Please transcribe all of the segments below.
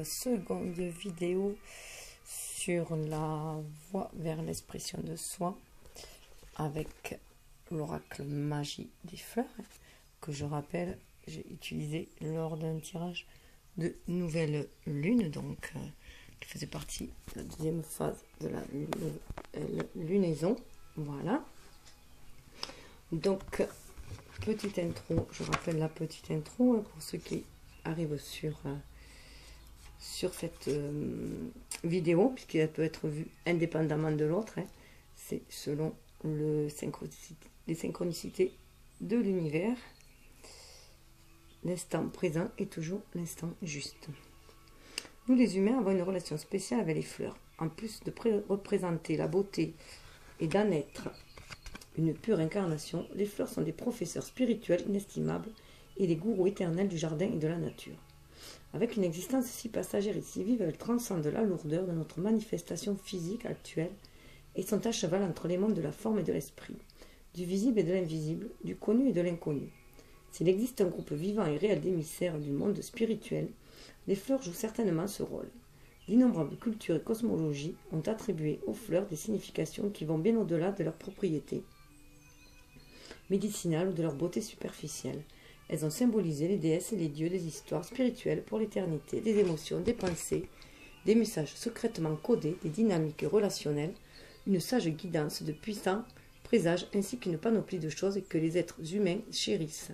Seconde vidéo sur la voie vers l'expression de soi avec l'oracle magie des fleurs que je rappelle j'ai utilisé lors d'un tirage de nouvelle lune, donc qui faisait partie de la deuxième phase de la lunaison. Voilà, donc petite intro, je rappelle la petite intro pour ceux qui arrivent sur cette vidéo, puisqu'elle peut être vue indépendamment de l'autre, c'est selon les synchronicités de l'univers. L'instant présent est toujours l'instant juste. Nous les humains avons une relation spéciale avec les fleurs. En plus de représenter la beauté et d'en être une pure incarnation, les fleurs sont des professeurs spirituels inestimables et des gourous éternels du jardin et de la nature. Avec une existence si passagère et si vive, elles transcendent la lourdeur de notre manifestation physique actuelle et sont à cheval entre les mondes de la forme et de l'esprit, du visible et de l'invisible, du connu et de l'inconnu. S'il existe un groupe vivant et réel d'émissaires du monde spirituel, les fleurs jouent certainement ce rôle. D'innombrables cultures et cosmologies ont attribué aux fleurs des significations qui vont bien au-delà de leurs propriétés médicinales ou de leur beauté superficielle. Elles ont symbolisé les déesses et les dieux des histoires spirituelles pour l'éternité, des émotions, des pensées, des messages secrètement codés, des dynamiques relationnelles, une sage guidance de puissants présages ainsi qu'une panoplie de choses que les êtres humains chérissent.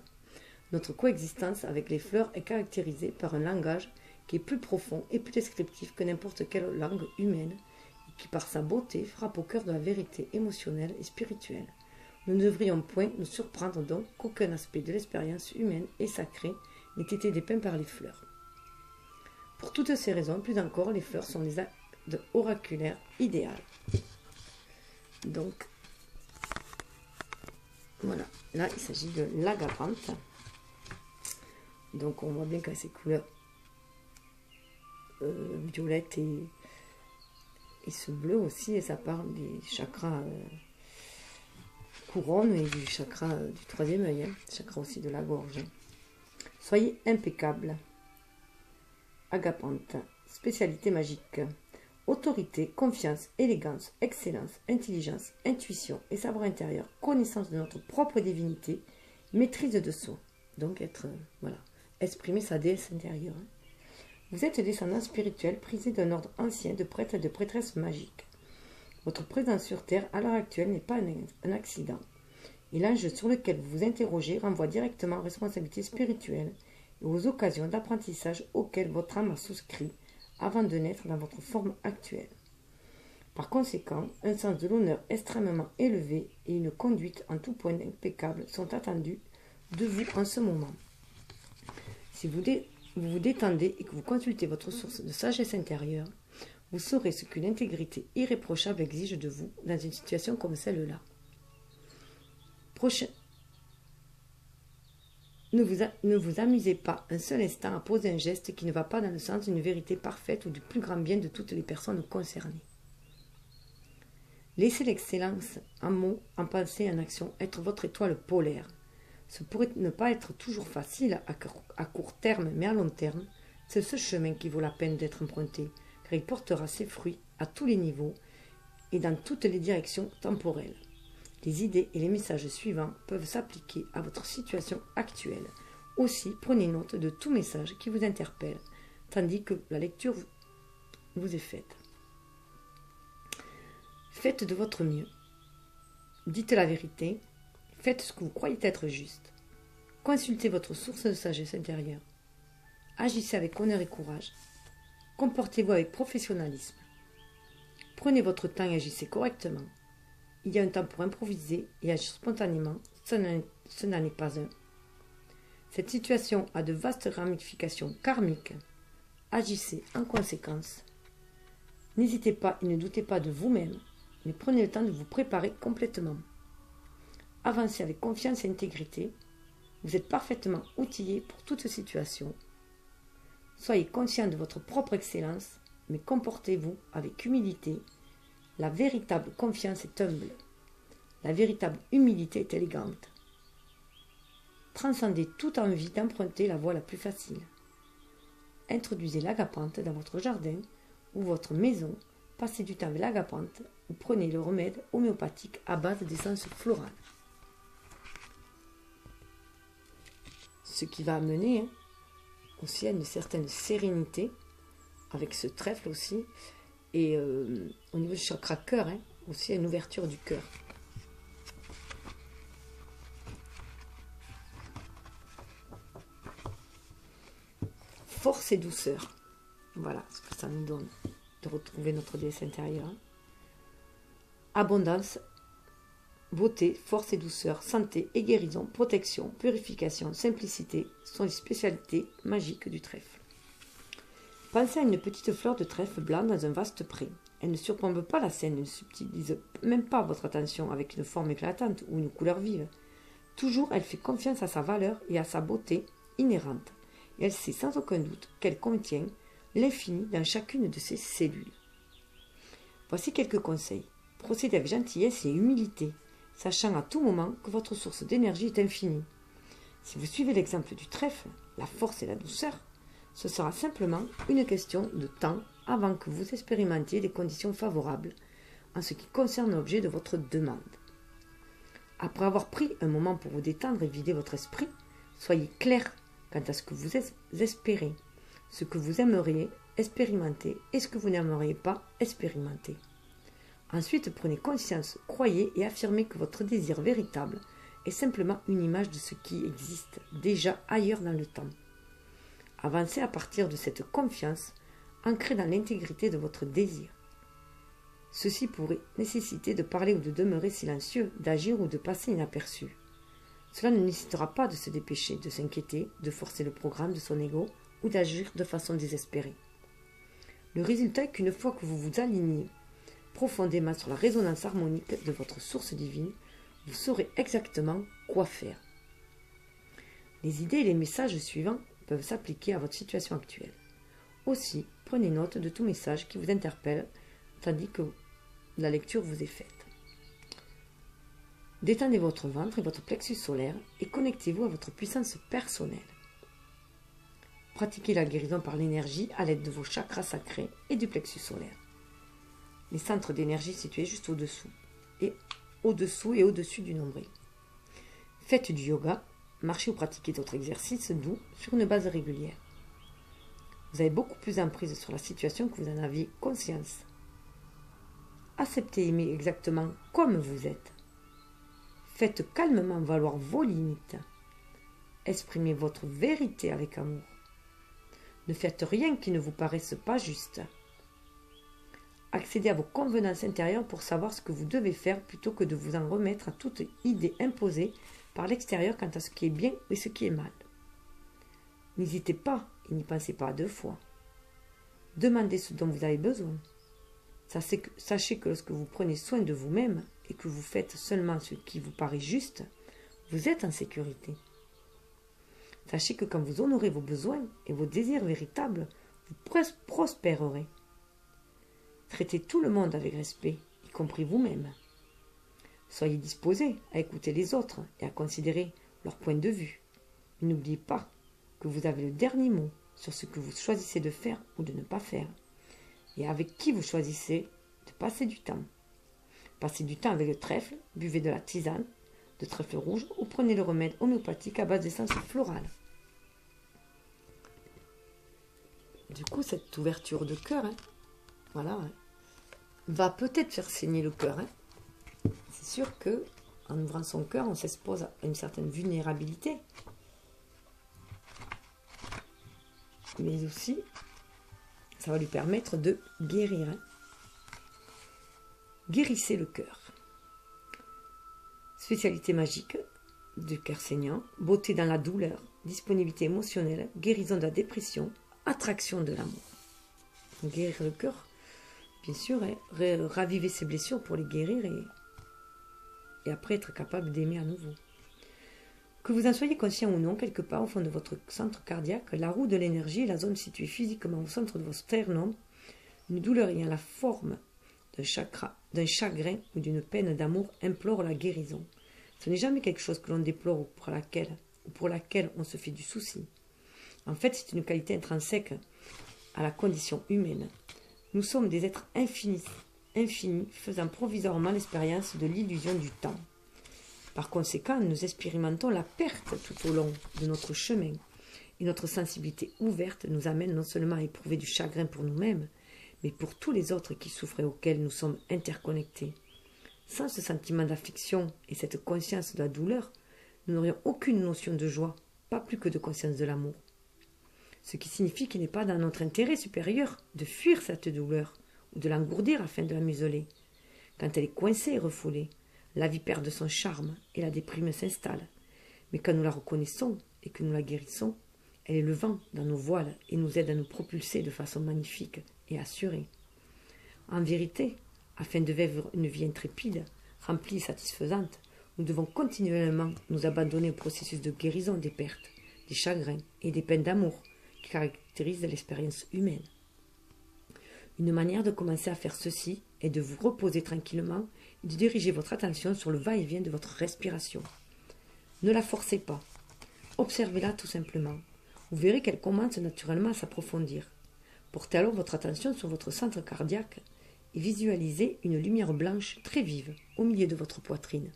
Notre coexistence avec les fleurs est caractérisée par un langage qui est plus profond et plus descriptif que n'importe quelle langue humaine et qui par sa beauté frappe au cœur de la vérité émotionnelle et spirituelle. Nous ne devrions point nous surprendre donc qu'aucun aspect de l'expérience humaine et sacrée n'ait été dépeint par les fleurs. Pour toutes ces raisons, plus encore, les fleurs sont des actes oraculaires idéales. Donc, voilà, là il s'agit de l'agapanthe. Donc on voit bien qu'à ces couleurs violette et ce bleu aussi, et ça parle des chakras couronne et du chakra du troisième œil, chakra aussi de la gorge. Soyez impeccable. Agapanthe, spécialité magique. Autorité, confiance, élégance, excellence, intelligence, intuition et savoir intérieur, connaissance de notre propre divinité, maîtrise de soi. Donc exprimer sa déesse intérieure. Vous êtes descendant spirituel prisé d'un ordre ancien de prêtres et de prêtresses magiques. Votre présence sur Terre à l'heure actuelle n'est pas un accident. Et l'ange sur lequel vous vous interrogez renvoie directement aux responsabilités spirituelles et aux occasions d'apprentissage auxquelles votre âme a souscrit avant de naître dans votre forme actuelle. Par conséquent, un sens de l'honneur extrêmement élevé et une conduite en tout point impeccable sont attendus de vous en ce moment. Si vous vous détendez et que vous consultez votre source de sagesse intérieure, vous saurez ce qu'une intégrité irréprochable exige de vous dans une situation comme celle-là. Ne vous amusez pas un seul instant à poser un geste qui ne va pas dans le sens d'une vérité parfaite ou du plus grand bien de toutes les personnes concernées. Laissez l'excellence en mots, en pensée, en action être votre étoile polaire. Ce pourrait ne pas être toujours facile à court terme, mais à long terme, c'est ce chemin qui vaut la peine d'être emprunté, car il portera ses fruits à tous les niveaux et dans toutes les directions temporelles. Les idées et les messages suivants peuvent s'appliquer à votre situation actuelle. Aussi, prenez note de tout message qui vous interpelle, tandis que la lecture vous est faite. Faites de votre mieux. Dites la vérité. Faites ce que vous croyez être juste. Consultez votre source de sagesse intérieure. Agissez avec honneur et courage. Comportez-vous avec professionnalisme. Prenez votre temps et agissez correctement. Il y a un temps pour improviser et agir spontanément, ce n'en est pas un. Cette situation a de vastes ramifications karmiques. Agissez en conséquence. N'hésitez pas et ne doutez pas de vous-même, mais prenez le temps de vous préparer complètement. Avancez avec confiance et intégrité. Vous êtes parfaitement outillé pour toute situation. Soyez conscient de votre propre excellence, mais comportez-vous avec humilité. La véritable confiance est humble. La véritable humilité est élégante. Transcendez toute envie d'emprunter la voie la plus facile. introduisez l'agapante dans votre jardin ou votre maison, passez du temps avec l'agapante ou prenez le remède homéopathique à base d'essence florale. Ce qui va amener aussi à une certaine sérénité avec ce trèfle aussi, et au niveau du chakra cœur, aussi une ouverture du cœur. Force et douceur, voilà ce que ça nous donne, de retrouver notre déesse intérieure. Abondance, beauté, force et douceur, santé et guérison, protection, purification, simplicité sont les spécialités magiques du trèfle. Pensez à une petite fleur de trèfle blanc dans un vaste pré. Elle ne surplombe pas la scène, ne subtilise même pas votre attention avec une forme éclatante ou une couleur vive. Toujours, elle fait confiance à sa valeur et à sa beauté inhérente. Et elle sait sans aucun doute qu'elle contient l'infini dans chacune de ses cellules. Voici quelques conseils. Procédez avec gentillesse et humilité, sachant à tout moment que votre source d'énergie est infinie. Si vous suivez l'exemple du trèfle, la force et la douceur, ce sera simplement une question de temps avant que vous expérimentiez des conditions favorables en ce qui concerne l'objet de votre demande. Après avoir pris un moment pour vous détendre et vider votre esprit, soyez clair quant à ce que vous espérez, ce que vous aimeriez expérimenter et ce que vous n'aimeriez pas expérimenter. Ensuite, prenez conscience, croyez et affirmez que votre désir véritable est simplement une image de ce qui existe déjà ailleurs dans le temps. Avancez à partir de cette confiance, ancrée dans l'intégrité de votre désir. Ceci pourrait nécessiter de parler ou de demeurer silencieux, d'agir ou de passer inaperçu. Cela ne nécessitera pas de se dépêcher, de s'inquiéter, de forcer le programme de son ego ou d'agir de façon désespérée. Le résultat est qu'une fois que vous vous alignez profondément sur la résonance harmonique de votre source divine, vous saurez exactement quoi faire. Les idées et les messages suivants peuvent s'appliquer à votre situation actuelle. Aussi, prenez note de tout message qui vous interpelle tandis que la lecture vous est faite. Détendez votre ventre et votre plexus solaire et connectez-vous à votre puissance personnelle. Pratiquez la guérison par l'énergie à l'aide de vos chakras sacrés et du plexus solaire. Les centres d'énergie situés juste au-dessous et au-dessus du nombril. Faites du yoga, marchez ou pratiquez d'autres exercices doux sur une base régulière. Vous avez beaucoup plus d'emprise sur la situation que vous en aviez conscience. Acceptez et aimez exactement comme vous êtes. Faites calmement valoir vos limites. Exprimez votre vérité avec amour. Ne faites rien qui ne vous paraisse pas juste. Accédez à vos convenances intérieures pour savoir ce que vous devez faire plutôt que de vous en remettre à toute idée imposée par l'extérieur quant à ce qui est bien et ce qui est mal. N'hésitez pas et n'y pensez pas à deux fois. Demandez ce dont vous avez besoin. Sachez que lorsque vous prenez soin de vous-même et que vous faites seulement ce qui vous paraît juste, vous êtes en sécurité. Sachez que quand vous honorez vos besoins et vos désirs véritables, vous prospérerez. Traitez tout le monde avec respect, y compris vous-même. Soyez disposés à écouter les autres et à considérer leur point de vue. Mais n'oubliez pas que vous avez le dernier mot sur ce que vous choisissez de faire ou de ne pas faire, et avec qui vous choisissez de passer du temps. Passez du temps avec le trèfle, buvez de la tisane de trèfle rouge ou prenez le remède homéopathique à base d'essence florale. Du coup, cette ouverture de cœur, voilà, va peut-être faire saigner le cœur. C'est sûr que en ouvrant son cœur, on s'expose à une certaine vulnérabilité. Mais aussi, ça va lui permettre de guérir. Guérissez le cœur. Spécialité magique du cœur saignant, beauté dans la douleur, disponibilité émotionnelle, guérison de la dépression, attraction de l'amour. Guérir le cœur, bien sûr, raviver ses blessures pour les guérir et après être capable d'aimer à nouveau. Que vous en soyez conscient ou non, quelque part au fond de votre centre cardiaque, la roue de l'énergie est la zone située physiquement au centre de votre sternum, une douleur ayant la forme d'un chagrin ou d'une peine d'amour implore la guérison. Ce n'est jamais quelque chose que l'on déplore ou pour laquelle on se fait du souci. En fait, c'est une qualité intrinsèque à la condition humaine. Nous sommes des êtres infinis, faisant provisoirement l'expérience de l'illusion du temps. Par conséquent, nous expérimentons la perte tout au long de notre chemin, et notre sensibilité ouverte nous amène non seulement à éprouver du chagrin pour nous-mêmes, mais pour tous les autres qui souffrent et auxquels nous sommes interconnectés. Sans ce sentiment d'affliction et cette conscience de la douleur, nous n'aurions aucune notion de joie, pas plus que de conscience de l'amour. Ce qui signifie qu'il n'est pas dans notre intérêt supérieur de fuir cette douleur ou de l'engourdir afin de la museler. Quand elle est coincée et refoulée, la vie perd de son charme et la déprime s'installe. Mais quand nous la reconnaissons et que nous la guérissons, elle est le vent dans nos voiles et nous aide à nous propulser de façon magnifique et assurée. En vérité, afin de vivre une vie intrépide, remplie et satisfaisante, nous devons continuellement nous abandonner au processus de guérison des pertes, des chagrins et des peines d'amour qui caractérisent l'expérience humaine. Une manière de commencer à faire ceci est de vous reposer tranquillement et de diriger votre attention sur le va-et-vient de votre respiration. Ne la forcez pas. Observez-la tout simplement. Vous verrez qu'elle commence naturellement à s'approfondir. Portez alors votre attention sur votre centre cardiaque et visualisez une lumière blanche très vive au milieu de votre poitrine.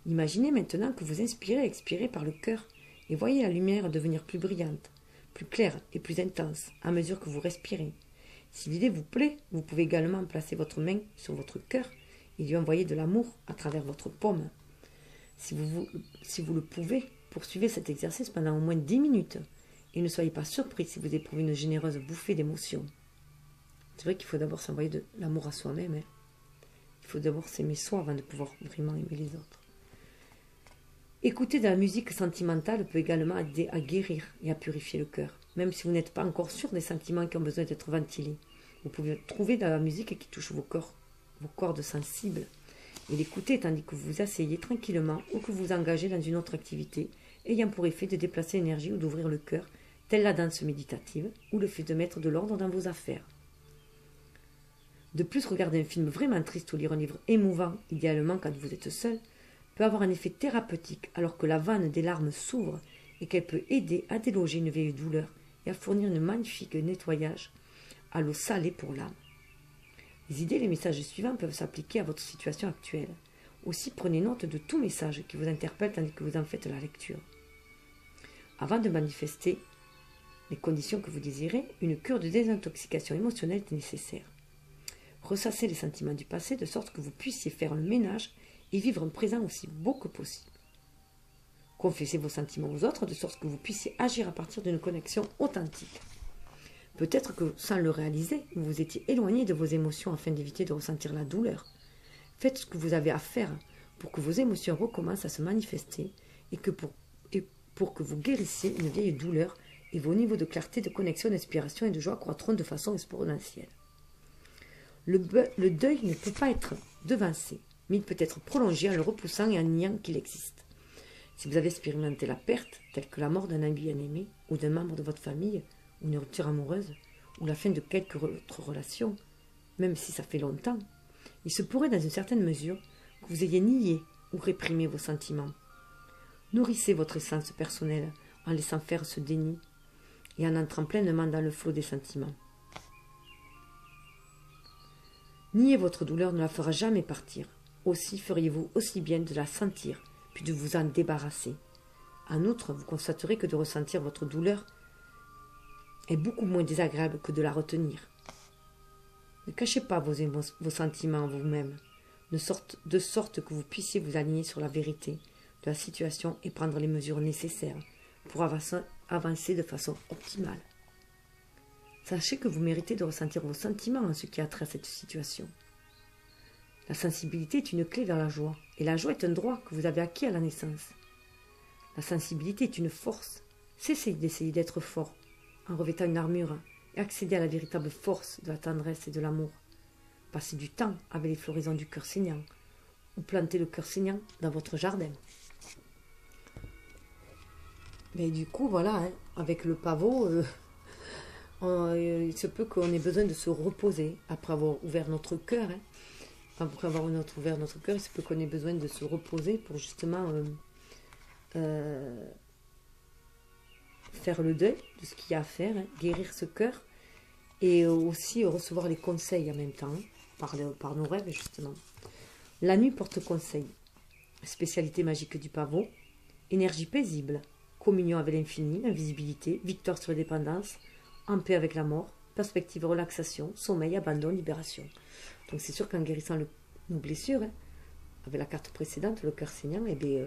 Imaginez maintenant que vous inspirez et expirez par le cœur et voyez la lumière devenir plus brillante, plus claire et plus intense à mesure que vous respirez. Si l'idée vous plaît, vous pouvez également placer votre main sur votre cœur et lui envoyer de l'amour à travers votre paume. Si vous le pouvez, poursuivez cet exercice pendant au moins 10 minutes et ne soyez pas surpris si vous éprouvez une généreuse bouffée d'émotions. C'est vrai qu'il faut d'abord s'envoyer de l'amour à soi-même. Il faut d'abord s'aimer soi avant de pouvoir vraiment aimer les autres. Écouter de la musique sentimentale peut également aider à guérir et à purifier le cœur. Même si vous n'êtes pas encore sûr des sentiments qui ont besoin d'être ventilés, vous pouvez trouver de la musique qui touche vos cordes sensibles, et l'écouter tandis que vous vous asseyez tranquillement ou que vous vous engagez dans une autre activité, ayant pour effet de déplacer l'énergie ou d'ouvrir le cœur, telle la danse méditative ou le fait de mettre de l'ordre dans vos affaires. De plus, regarder un film vraiment triste ou lire un livre émouvant, idéalement quand vous êtes seul, peut avoir un effet thérapeutique alors que la vanne des larmes s'ouvre et qu'elle peut aider à déloger une vieille douleur et à fournir un magnifique nettoyage à l'eau salée pour l'âme. Les idées et les messages suivants peuvent s'appliquer à votre situation actuelle. Aussi, prenez note de tout message qui vous interpelle tandis que vous en faites la lecture. Avant de manifester les conditions que vous désirez, une cure de désintoxication émotionnelle est nécessaire. Ressassez les sentiments du passé de sorte que vous puissiez faire le ménage et vivre un présent aussi beau que possible. Confessez vos sentiments aux autres de sorte que vous puissiez agir à partir d'une connexion authentique. Peut-être que, sans le réaliser, vous vous étiez éloigné de vos émotions afin d'éviter de ressentir la douleur. Faites ce que vous avez à faire pour que vos émotions recommencent à se manifester et pour que vous guérissiez une vieille douleur et vos niveaux de clarté, de connexion, d'inspiration et de joie croîtront de façon exponentielle. Le deuil ne peut pas être devancé, mais il peut être prolongé en le repoussant et en niant qu'il existe. Si vous avez expérimenté la perte, telle que la mort d'un ami bien-aimé, ou d'un membre de votre famille, ou une rupture amoureuse, ou la fin de quelque autre relation, même si ça fait longtemps, il se pourrait dans une certaine mesure que vous ayez nié ou réprimé vos sentiments. Nourrissez votre essence personnelle en laissant faire ce déni et en entrant pleinement dans le flot des sentiments. Nier votre douleur ne la fera jamais partir. Aussi feriez-vous aussi bien de la sentir, puis de vous en débarrasser. En outre, vous constaterez que de ressentir votre douleur est beaucoup moins désagréable que de la retenir. Ne cachez pas vos sentiments en vous-même, de sorte que vous puissiez vous aligner sur la vérité de la situation et prendre les mesures nécessaires pour avancer de façon optimale. Sachez que vous méritez de ressentir vos sentiments en ce qui a trait à cette situation. La sensibilité est une clé vers la joie, et la joie est un droit que vous avez acquis à la naissance. La sensibilité est une force. Cessez d'essayer d'être fort en revêtant une armure et accédez à la véritable force de la tendresse et de l'amour. Passez du temps avec les floraisons du cœur saignant ou plantez le cœur saignant dans votre jardin. Mais du coup, voilà, avec le pavot, il se peut qu'on ait besoin de se reposer après avoir ouvert notre cœur. Après avoir ouvert notre cœur, il se peut qu'on ait besoin de se reposer pour justement faire le deuil de ce qu'il y a à faire, hein, guérir ce cœur, et aussi recevoir les conseils en même temps, par nos rêves justement. La nuit porte conseil, spécialité magique du pavot, énergie paisible, communion avec l'infini, invisibilité, victoire sur les dépendances, en paix avec la mort, perspective relaxation, sommeil, abandon, libération. Donc c'est sûr qu'en guérissant nos blessures, hein, avec la carte précédente, le cœur saignant, eh bien,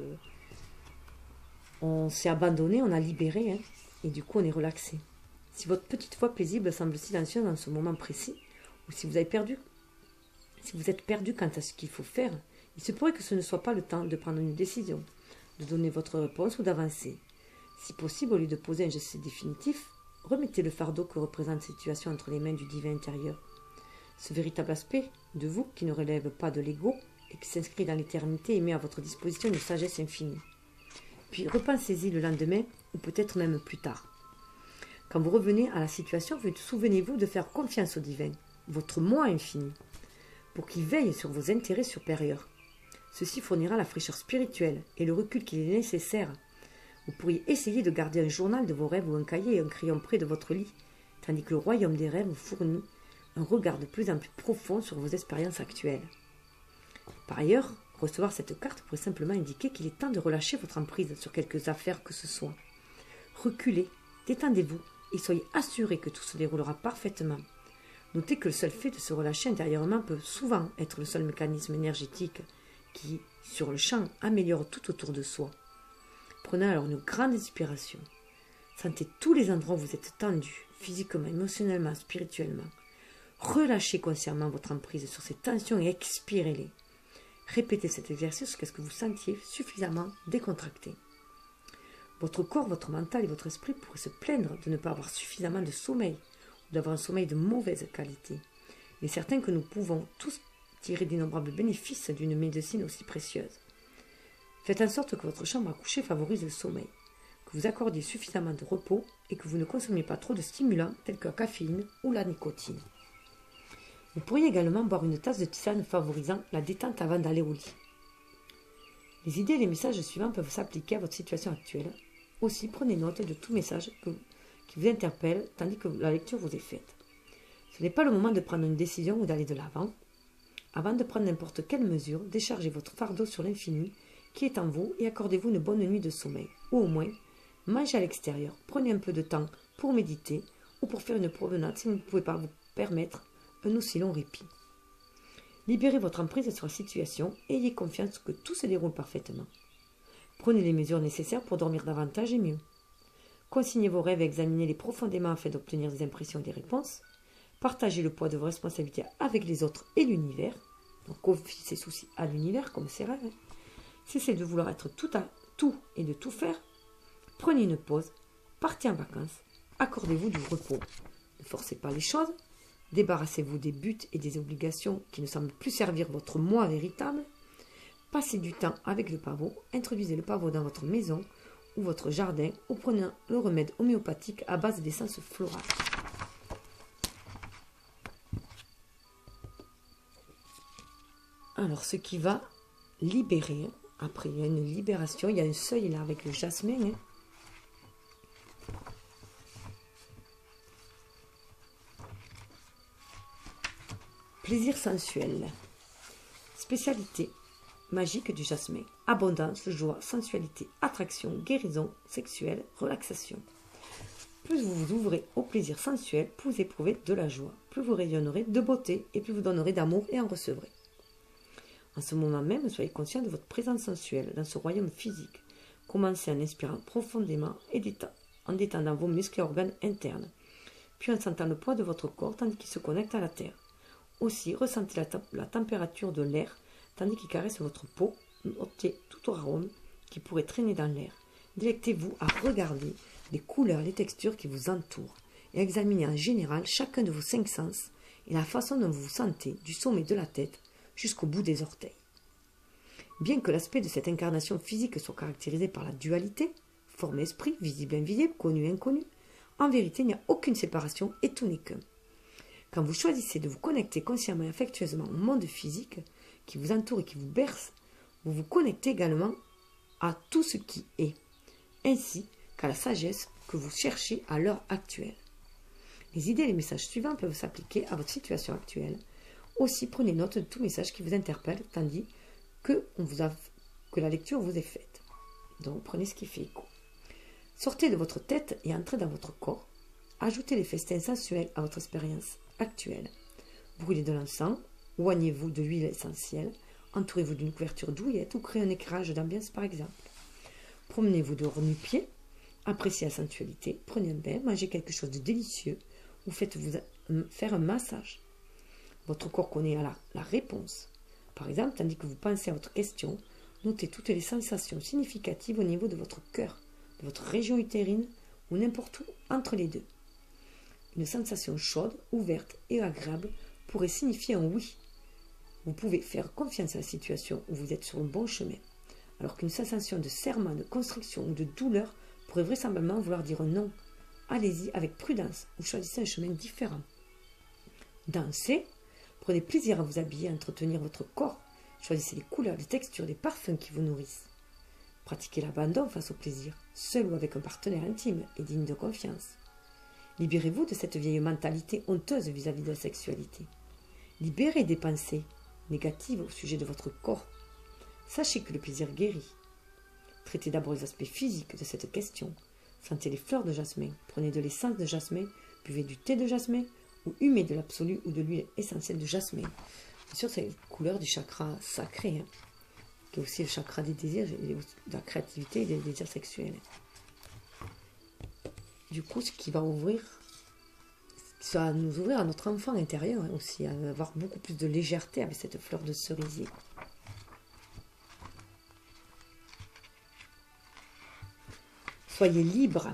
on s'est abandonné, on a libéré, hein, et du coup on est relaxé. Si votre petite voix paisible semble silencieuse dans ce moment précis, ou si vous êtes perdu quant à ce qu'il faut faire, il se pourrait que ce ne soit pas le temps de prendre une décision, de donner votre réponse ou d'avancer. Si possible, au lieu de poser un geste définitif, remettez le fardeau que représente cette situation entre les mains du divin intérieur. Ce véritable aspect de vous qui ne relève pas de l'ego et qui s'inscrit dans l'éternité et met à votre disposition une sagesse infinie. Puis repensez-y le lendemain ou peut-être même plus tard. Quand vous revenez à la situation, souvenez-vous de faire confiance au divin, votre moi infini, pour qu'il veille sur vos intérêts supérieurs. Ceci fournira la fraîcheur spirituelle et le recul qu'il est nécessaire. Vous pourriez essayer de garder un journal de vos rêves ou un cahier et un crayon près de votre lit, tandis que le royaume des rêves vous fournit un regard de plus en plus profond sur vos expériences actuelles. Par ailleurs, recevoir cette carte pourrait simplement indiquer qu'il est temps de relâcher votre emprise sur quelques affaires que ce soit. Reculez, détendez-vous et soyez assurés que tout se déroulera parfaitement. Notez que le seul fait de se relâcher intérieurement peut souvent être le seul mécanisme énergétique qui, sur le champ, améliore tout autour de soi. Prenez alors une grande inspiration. Sentez tous les endroits où vous êtes tendu, physiquement, émotionnellement, spirituellement. Relâchez consciemment votre emprise sur ces tensions et expirez-les. Répétez cet exercice jusqu'à ce que vous sentiez suffisamment décontracté. Votre corps, votre mental et votre esprit pourraient se plaindre de ne pas avoir suffisamment de sommeil ou d'avoir un sommeil de mauvaise qualité. Il est certain que nous pouvons tous tirer d'innombrables bénéfices d'une médecine aussi précieuse. Faites en sorte que votre chambre à coucher favorise le sommeil, que vous accordiez suffisamment de repos et que vous ne consommiez pas trop de stimulants tels que la caféine ou la nicotine. Vous pourriez également boire une tasse de tisane favorisant la détente avant d'aller au lit. Les idées et les messages suivants peuvent s'appliquer à votre situation actuelle. Aussi, prenez note de tout message qui vous interpelle tandis que la lecture vous est faite. Ce n'est pas le moment de prendre une décision ou d'aller de l'avant. Avant de prendre n'importe quelle mesure, déchargez votre fardeau sur l'infini qui est en vous et accordez-vous une bonne nuit de sommeil. Ou au moins, mangez à l'extérieur, prenez un peu de temps pour méditer ou pour faire une promenade si vous ne pouvez pas vous permettre un aussi long répit. Libérez votre emprise sur la situation et ayez confiance que tout se déroule parfaitement. Prenez les mesures nécessaires pour dormir davantage et mieux. Consignez vos rêves et examinez-les profondément afin d'obtenir des impressions et des réponses. Partagez le poids de vos responsabilités avec les autres et l'univers. Donc confiez ces soucis à l'univers comme ses rêves. Cessez de vouloir être tout à tout et de tout faire. Prenez une pause, partez en vacances, accordez-vous du repos. Ne forcez pas les choses. Débarrassez-vous des buts et des obligations qui ne semblent plus servir votre moi véritable. Passez du temps avec le pavot, introduisez le pavot dans votre maison ou votre jardin ou prenez le remède homéopathique à base d'essences florales. Alors, ce qui va libérer, après il y a une libération, il y a un seuil là avec le jasmin. Plaisir sensuel. Spécialité magique du jasmin. Abondance, joie, sensualité, attraction, guérison sexuelle, relaxation. Plus vous vous ouvrez au plaisir sensuel, plus vous éprouvez de la joie, plus vous rayonnerez de beauté et plus vous donnerez d'amour et en recevrez. En ce moment même, soyez conscient de votre présence sensuelle dans ce royaume physique. Commencez en inspirant profondément et en détendant vos muscles et organes internes, puis en sentant le poids de votre corps tandis qu'il se connecte à la terre. Aussi, ressentez la température de l'air tandis qu'il caresse votre peau. Notez tout arôme qui pourrait traîner dans l'air. Délectez-vous à regarder les couleurs, les textures qui vous entourent et examinez en général chacun de vos 5 sens et la façon dont vous vous sentez du sommet de la tête jusqu'au bout des orteils. Bien que l'aspect de cette incarnation physique soit caractérisé par la dualité, forme-esprit, visible-invisible, connu-inconnu, en vérité il n'y a aucune séparation et tout n'est qu'un. Quand vous choisissez de vous connecter consciemment et affectueusement au monde physique qui vous entoure et qui vous berce, vous vous connectez également à tout ce qui est, ainsi qu'à la sagesse que vous cherchez à l'heure actuelle. Les idées et les messages suivants peuvent s'appliquer à votre situation actuelle. Aussi, prenez note de tout message qui vous interpelle, tandis que la lecture vous est faite. Donc, prenez ce qui fait écho. Sortez de votre tête et entrez dans votre corps. Ajoutez les festins sensuels à votre expérience actuelle. Brûlez de l'encens, oignez-vous de l'huile essentielle, entourez-vous d'une couverture douillette ou créez un éclairage d'ambiance par exemple. Promenez-vous dehors nu-pieds, appréciez la sensualité, prenez un bain, mangez quelque chose de délicieux ou faites-vous faire un massage. Votre corps connaît la réponse. Par exemple, tandis que vous pensez à votre question, notez toutes les sensations significatives au niveau de votre cœur, de votre région utérine ou n'importe où entre les deux. Une sensation chaude, ouverte et agréable pourrait signifier un oui. Vous pouvez faire confiance à la situation où vous êtes sur le bon chemin, alors qu'une sensation de serrement, de constriction ou de douleur pourrait vraisemblablement vouloir dire non. Allez-y avec prudence ou choisissez un chemin différent. Dansez, prenez plaisir à vous habiller, à entretenir votre corps. Choisissez les couleurs, les textures, les parfums qui vous nourrissent. Pratiquez l'abandon face au plaisir, seul ou avec un partenaire intime et digne de confiance. Libérez-vous de cette vieille mentalité honteuse vis-à-vis de la sexualité. Libérez des pensées négatives au sujet de votre corps. Sachez que le plaisir guérit. Traitez d'abord les aspects physiques de cette question. Sentez les fleurs de jasmin, prenez de l'essence de jasmin, buvez du thé de jasmin ou humez de l'absolu ou de l'huile essentielle de jasmin. Bien sûr, c'est la couleur du chakra sacré, qui est aussi le chakra des désirs, de la créativité et des désirs sexuels. Du coup, ce qui va nous ouvrir à notre enfant intérieur aussi, à avoir beaucoup plus de légèreté avec cette fleur de cerisier. Soyez libre.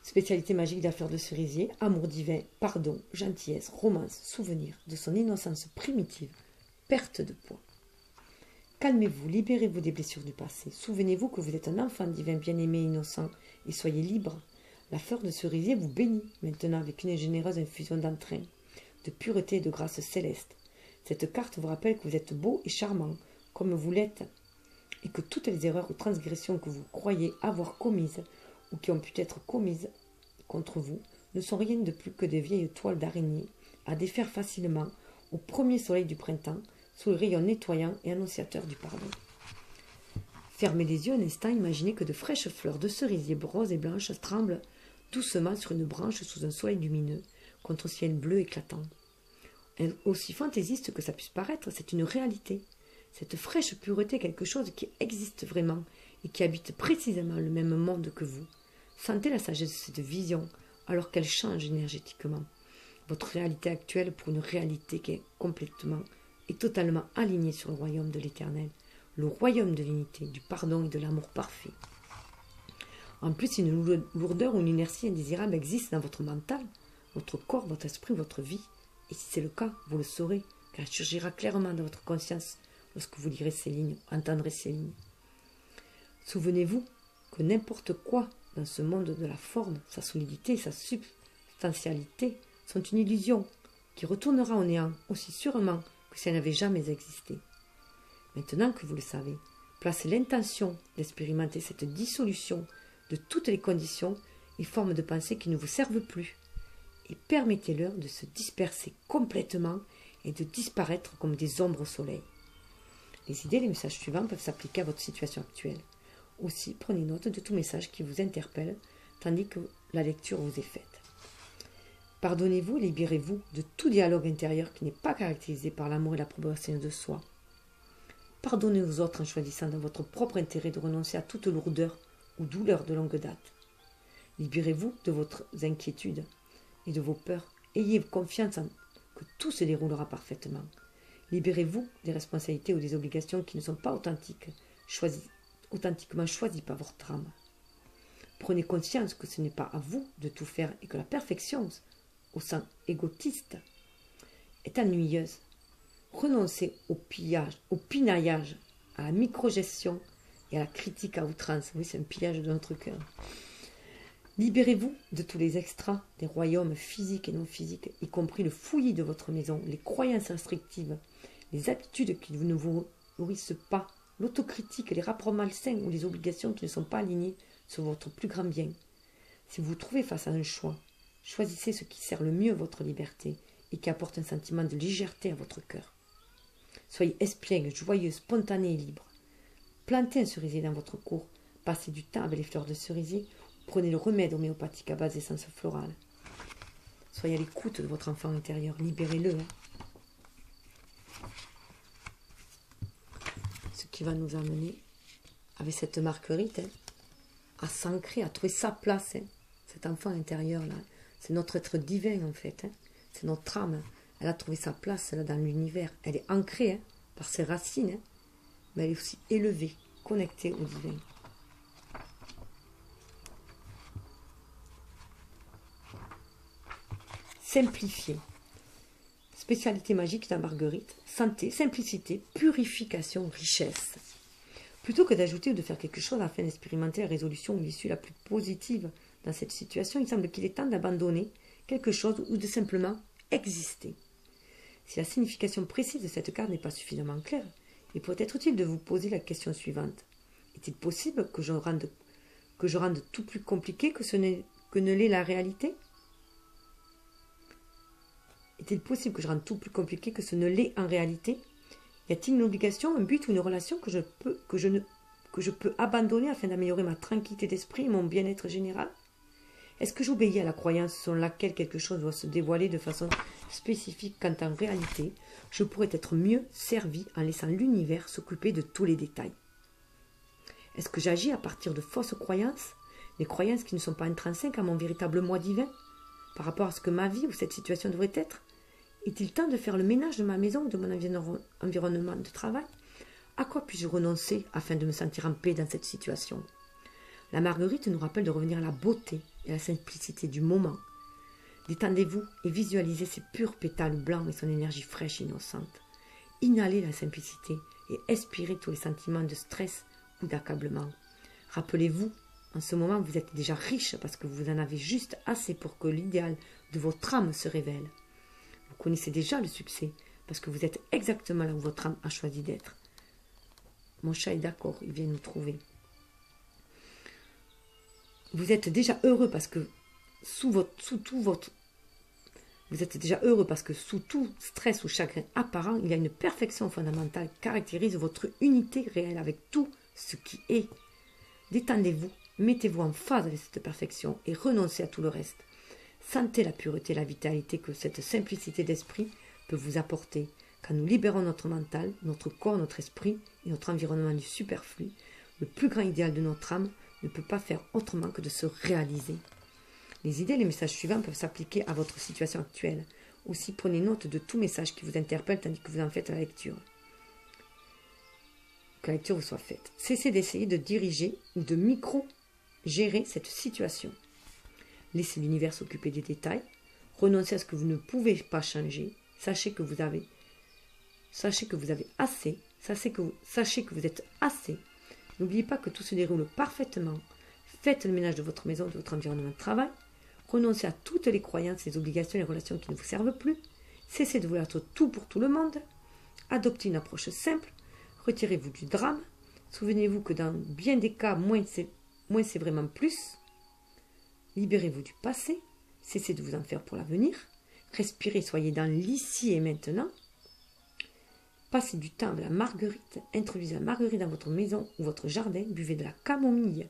Spécialité magique de la fleur de cerisier, amour divin, pardon, gentillesse, romance, souvenir de son innocence primitive, perte de poids. Calmez-vous, libérez-vous des blessures du passé. Souvenez-vous que vous êtes un enfant divin, bien-aimé, innocent, et soyez libre. La fleur de cerisier vous bénit maintenant avec une généreuse infusion d'entrain, de pureté et de grâce céleste. Cette carte vous rappelle que vous êtes beau et charmant, comme vous l'êtes, et que toutes les erreurs ou transgressions que vous croyez avoir commises, ou qui ont pu être commises contre vous, ne sont rien de plus que des vieilles toiles d'araignée, à défaire facilement au premier soleil du printemps, sous le rayon nettoyant et annonciateur du pardon. Fermez les yeux un instant, imaginez que de fraîches fleurs de cerisier roses et blanches tremblent doucement sur une branche sous un soleil lumineux, contre un ciel bleu éclatant. Aussi fantaisiste que ça puisse paraître, c'est une réalité. Cette fraîche pureté est quelque chose qui existe vraiment et qui habite précisément le même monde que vous. Sentez la sagesse de cette vision alors qu'elle change énergétiquement. Votre réalité actuelle pour une réalité qui est complètement et totalement alignée sur le royaume de l'éternel, le royaume de l'unité, du pardon et de l'amour parfait. En plus, si une lourdeur ou une inertie indésirable existe dans votre mental, votre corps, votre esprit, votre vie, et si c'est le cas, vous le saurez, car il surgira clairement dans votre conscience lorsque vous lirez ces lignes, entendrez ces lignes. Souvenez-vous que n'importe quoi dans ce monde de la forme, sa solidité et sa substantialité sont une illusion qui retournera au néant aussi sûrement que si elle n'avait jamais existé. Maintenant que vous le savez, placez l'intention d'expérimenter cette dissolution de toutes les conditions et formes de pensée qui ne vous servent plus, et permettez-leur de se disperser complètement et de disparaître comme des ombres au soleil. Les idées et les messages suivants peuvent s'appliquer à votre situation actuelle. Aussi, prenez note de tout message qui vous interpelle, tandis que la lecture vous est faite. Pardonnez-vous et libérez-vous de tout dialogue intérieur qui n'est pas caractérisé par l'amour et l'approbation de soi. Pardonnez aux autres en choisissant dans votre propre intérêt de renoncer à toute lourdeur ou douleur de longue date. Libérez-vous de vos inquiétudes et de vos peurs. Ayez confiance en que tout se déroulera parfaitement. Libérez-vous des responsabilités ou des obligations qui ne sont pas authentiquement choisies par votre âme. Prenez conscience que ce n'est pas à vous de tout faire et que la perfection, au sens égotiste, est ennuyeuse. Renoncez au pillage, au pinaillage, à la microgestion et à la critique à outrance. Oui, c'est un pillage de notre cœur. Libérez-vous de tous les extras des royaumes physiques et non physiques, y compris le fouillis de votre maison, les croyances restrictives, les habitudes qui ne vous nourrissent pas, l'autocritique, les rapports malsains ou les obligations qui ne sont pas alignées sur votre plus grand bien. Si vous vous trouvez face à un choix, choisissez ce qui sert le mieux votre liberté et qui apporte un sentiment de légèreté à votre cœur. Soyez espiègle, joyeux, spontané et libre. Plantez un cerisier dans votre cour, passez du temps avec les fleurs de cerisier, prenez le remède homéopathique à base d'essence florale. Soyez à l'écoute de votre enfant intérieur, libérez-le. Ce qui va nous amener, avec cette marguerite, à s'ancrer, à trouver sa place. Cet enfant intérieur-là, c'est notre être divin en fait. C'est notre âme. Elle a trouvé sa place là, dans l'univers. Elle est ancrée par ses racines, mais elle est aussi élevée, connectée au divin. Simplifier. Spécialité magique de la marguerite, santé, simplicité, purification, richesse. Plutôt que d'ajouter ou de faire quelque chose afin d'expérimenter la résolution ou l'issue la plus positive dans cette situation, il semble qu'il est temps d'abandonner quelque chose ou de simplement exister. Si la signification précise de cette carte n'est pas suffisamment claire, il pourrait être utile de vous poser la question suivante. Est-il possible que je rende tout plus compliqué que ne l'est la réalité? Est-il possible que je rende tout plus compliqué que ce ne l'est en réalité? Y a-t-il une obligation, un but ou une relation que je peux abandonner afin d'améliorer ma tranquillité d'esprit et mon bien-être général? Est-ce que j'obéis à la croyance selon laquelle quelque chose doit se dévoiler de façon spécifique quand en réalité, je pourrais être mieux servi en laissant l'univers s'occuper de tous les détails? Est-ce que j'agis à partir de fausses croyances, des croyances qui ne sont pas intrinsèques à mon véritable moi divin, par rapport à ce que ma vie ou cette situation devrait être? Est-il temps de faire le ménage de ma maison ou de mon environnement de travail? À quoi puis-je renoncer afin de me sentir en paix dans cette situation? La marguerite nous rappelle de revenir à la beauté et à la simplicité du moment. Détendez-vous et visualisez ses purs pétales blancs et son énergie fraîche et innocente. Inhalez la simplicité et expirez tous les sentiments de stress ou d'accablement. Rappelez-vous, en ce moment, vous êtes déjà riche parce que vous en avez juste assez pour que l'idéal de votre âme se révèle. Vous connaissez déjà le succès parce que vous êtes exactement là où votre âme a choisi d'être. Mon chat est d'accord, il vient nous trouver. Vous êtes déjà heureux parce que sous tout stress ou chagrin apparent, il y a une perfection fondamentale qui caractérise votre unité réelle avec tout ce qui est. Détendez-vous, mettez-vous en phase avec cette perfection et renoncez à tout le reste. Sentez la pureté et la vitalité que cette simplicité d'esprit peut vous apporter. Quand nous libérons notre mental, notre corps, notre esprit et notre environnement du superflu, le plus grand idéal de notre âme ne peut pas faire autrement que de se réaliser. Les idées et les messages suivants peuvent s'appliquer à votre situation actuelle. Aussi, prenez note de tout message qui vous interpelle tandis que vous en faites la lecture. Que la lecture vous soit faite. Cessez d'essayer de diriger ou de micro-gérer cette situation. Laissez l'univers s'occuper des détails. Renoncez à ce que vous ne pouvez pas changer. Sachez que vous avez assez. Sachez que vous êtes assez. N'oubliez pas que tout se déroule parfaitement. Faites le ménage de votre maison, de votre environnement de travail. Renoncez à toutes les croyances, les obligations et les relations qui ne vous servent plus. Cessez de vouloir être tout pour tout le monde. Adoptez une approche simple. Retirez-vous du drame. Souvenez-vous que dans bien des cas, moins c'est vraiment plus. Libérez-vous du passé. Cessez de vous en faire pour l'avenir. Respirez, soyez dans l'ici et maintenant. Passez du temps avec la marguerite. Introduisez la marguerite dans votre maison ou votre jardin. Buvez de la camomille.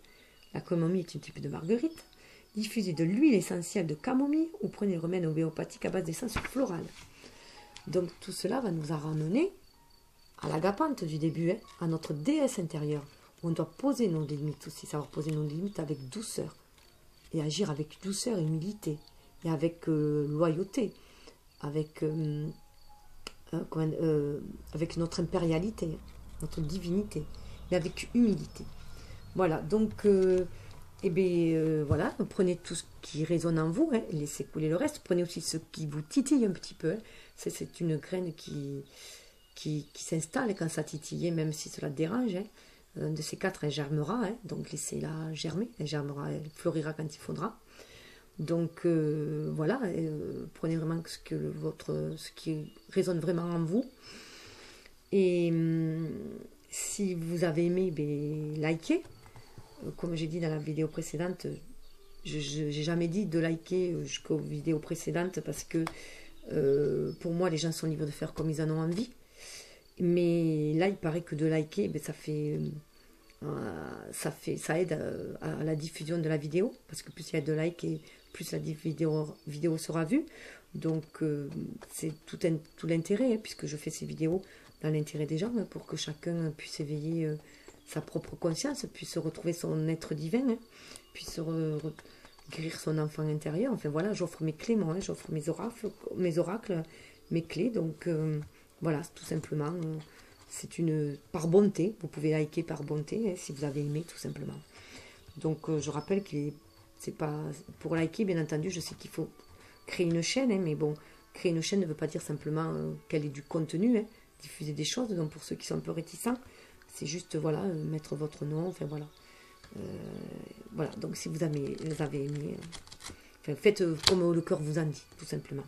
La camomille est un type de marguerite. Diffusez de l'huile essentielle de camomille ou prenez le remède homéopathique à base d'essence florale. Donc tout cela va nous ramener à l'agapante du début, à notre déesse intérieure. On doit poser nos limites aussi, savoir poser nos limites avec douceur. Et agir avec douceur et humilité. Et avec loyauté. Avec notre impérialité, notre divinité. Et avec humilité. Voilà, donc, voilà, prenez tout ce qui résonne en vous, laissez couler le reste. Prenez aussi ce qui vous titille un petit peu. C'est une graine qui s'installe quand ça titille, même si cela dérange. Un de ces quatre, elle germera, donc laissez-la germer. Elle germera, elle fleurira quand il faudra. Donc, voilà, prenez vraiment ce qui résonne vraiment en vous. Et si vous avez aimé, likez. comme j'ai dit dans la vidéo précédente, je n'ai jamais dit de liker jusqu'aux vidéos précédentes parce que pour moi, les gens sont libres de faire comme ils en ont envie. Mais là, il paraît que de liker, ben, ça aide à la diffusion de la vidéo, parce que plus il y a de likes et plus la vidéo sera vue. Donc c'est tout l'intérêt, hein, puisque je fais ces vidéos dans l'intérêt des gens, hein, pour que chacun puisse éveiller sa propre conscience, puisse retrouver son être divin, hein, puisse guérir son enfant intérieur. Enfin voilà, j'offre mes clés, moi, hein, j'offre mes oracles, mes clés. Donc voilà, tout simplement, c'est par bonté. Vous pouvez liker par bonté, hein, si vous avez aimé, tout simplement. Donc je rappelle que c'est pas pour liker, bien entendu. Je sais qu'il faut créer une chaîne, hein, mais bon, créer une chaîne ne veut pas dire simplement qu'elle ait du contenu, hein, diffuser des choses. Donc pour ceux qui sont un peu réticents, c'est juste voilà, mettre votre nom, enfin voilà. Voilà, donc si vous avez aimé, enfin, faites comme le cœur vous en dit, tout simplement.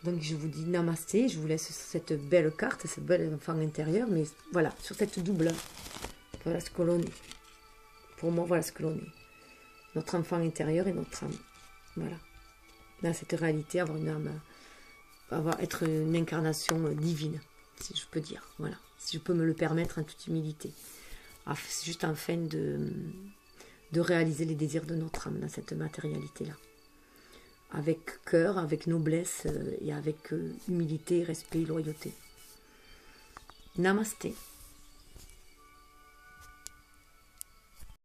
Donc je vous dis namasté, je vous laisse sur cette belle carte, cette belle enfant intérieur, mais voilà, sur cette double, voilà ce que l'on est. Pour moi, voilà ce que l'on est. Notre enfant intérieur et notre âme. Voilà. Dans cette réalité, avoir une âme, être une incarnation divine, si je peux dire. Voilà. Si je peux me le permettre en toute humilité. C'est juste afin de réaliser les désirs de notre âme dans cette matérialité-là. Avec cœur, avec noblesse et avec humilité, respect et loyauté. Namasté.